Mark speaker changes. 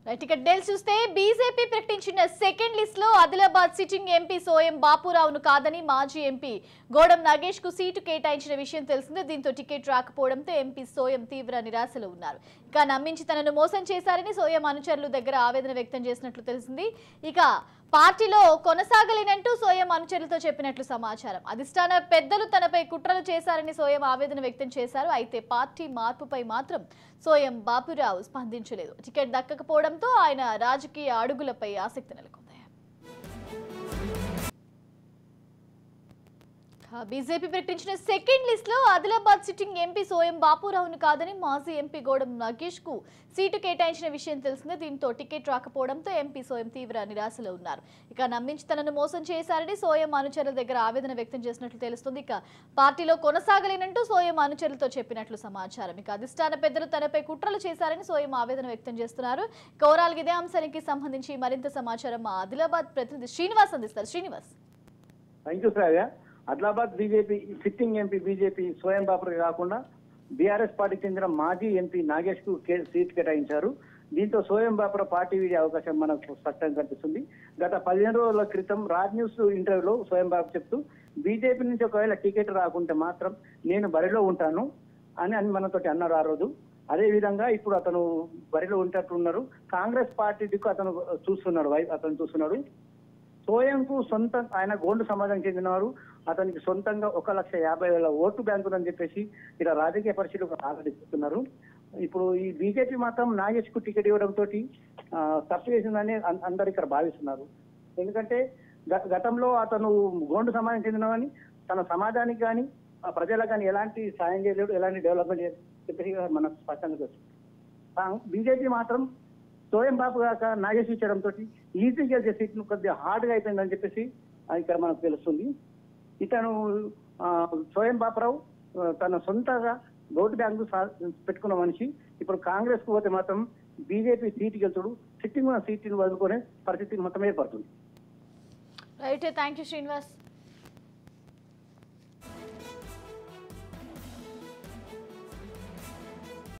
Speaker 1: Right ఇక details చూస్తే BJP ప్రకటించిన సెకండ్ లిస్ట్ లో ఆదిలాబాద్ సిట్టింగ్ ఎంపీ సోయం బాపురావును కాదని మాజీ ఎంపీ గోడం నాగేష్ కు సీటు కేటాయించిన విషయం తెలిసిందే. దీంతో టికెట్ రాకపోవడంతో ఎంపీ సోయం తీవ్ర నిరాశలో ఉన్నారు. ఇక నమ్మించి తనను మోసం చేశారని సోయం అనుచరుల దగ్గర ఆవేదన వ్యక్తం చేసినట్లు తెలిసింది. ఇక పార్టీలో కొనసాగలేనంటూ సోయం అనుచరులతో చెప్పినట్లు సమాచారం. అధిష్టాన పెద్దలు తనపై కుట్రలు చేశారని సోయం ఆవేదన వ్యక్తం చేశారు. అయితే పార్టీ మార్పుపై మాత్రం సోయం బాపురావు స్పందించలేదు. టికెట్ దక్కకపోవడంతో ఆయన రాజకీయ అడుగులపై ఆసక్తి నెలకొంది. బీజేపీ ప్రకటించిన సెకండ్ లిస్ట్ లో ఆదిలాబాద్ సిట్టింగ్ ఎంపీ సోయం బాపురావును కాదని మాజీ ఎంపీ గోడం నాగేష్ కు సీటు కేటాయించిన విషయం తెలిసిందే. దీంతో టికెట్ రాకపోవడంతో ఎంపీ సోయం తీవ్ర నిరాశలో ఉన్నారు. ఇక నమ్మించి తనను మోసం చేశారని సోయం అనుచరుల దగ్గర ఆవేదన వ్యక్తం చేసినట్లు తెలుస్తుంది. ఇక పార్టీలో కొనసాగలేనంటూ సోయం అనుచరులతో చెప్పినట్లు సమాచారం. ఇక అధిష్టాన పెద్దలు తనపై కుట్రలు చేశారని సోయం ఆవేదన వ్యక్తం చేస్తున్నారు. ఓవరాల్ ఇదే అంశానికి సంబంధించి మరింత సమాచారం మా ఆదిలాబాద్ ప్రతినిధి శ్రీనివాస్ అందిస్తారు. Srinivas.
Speaker 2: Thank you Sravya. Adilabad BJP sitting MP BJP Soyam బాపుకి కాకుండా బీఆర్ఎస్ పార్టీకి చెందిన మాజీ ఎంపీ నాగేష్ కు సీట్ కేటాయించారు. దీంతో సోయం బాపుర పార్టీ వీడే అవకాశం మనకు స్పష్టంగా కనిపిస్తుంది. గత 15 రోజుల క్రితం రాజ్ న్యూస్ ఇంటర్వ్యూలో సోయం బాపు చెప్తూ బీజేపీ నుంచి ఒకవేళ టికెట్ రాకుంటే మాత్రం నేను బరిలో ఉంటాను అని మనతోటి అన్నారు ఆ రోజు. అదే విధంగా ఇప్పుడు అతను బరిలో ఉంటున్నారు. కాంగ్రెస్ పార్టీకి అతను చూస్తున్నాడు. సోయంకు సొంత ఆయన గోండు సమాజానికి చెందినవారు. అతనికి సొంతంగా 1,50,000 ఓటు బ్యాంకు ఉందని చెప్పేసి ఇక్కడ రాజకీయ పరిస్థితులు ఆలోచిస్తున్నారు. ఇప్పుడు ఈ బీజేపీ మాత్రం నాగేష్ కు టికెట్ ఇవ్వడంతో తప్పు చేసిందని అందరు ఇక్కడ భావిస్తున్నారు. ఎందుకంటే గతంలో అతను గోండు సమాజానికి చెందినవని తన సమాజానికి కానీ ప్రజలకు కానీ ఎలాంటి సాయం చేయలేడు, ఎలాంటి డెవలప్మెంట్ చెప్పేసి మనకు స్పష్టంగా తెలుస్తుంది. బీజేపీ మాత్రం సోయం బాపు కాక నాగేష్ ఇచ్చడంతో ఈజీగా సీట్ను కొద్దిగా హార్డ్గా అయిపోయిందని చెప్పేసి ఇక్కడ మనకు తెలుస్తుంది. ఇతను సోయం బాపురావు తన సొంతగా ఓటు బ్యాంకు పెట్టుకున్న మనిషి. ఇప్పుడు కాంగ్రెస్ కు పోతే మాత్రం బీజేపీ సీటు గెలుచుడు, సిట్టింగ్ ఉన్న సీటును వదులుకునే పరిస్థితి మొత్తం ఏర్పడుతుంది.
Speaker 1: Right, thank you Srinivas.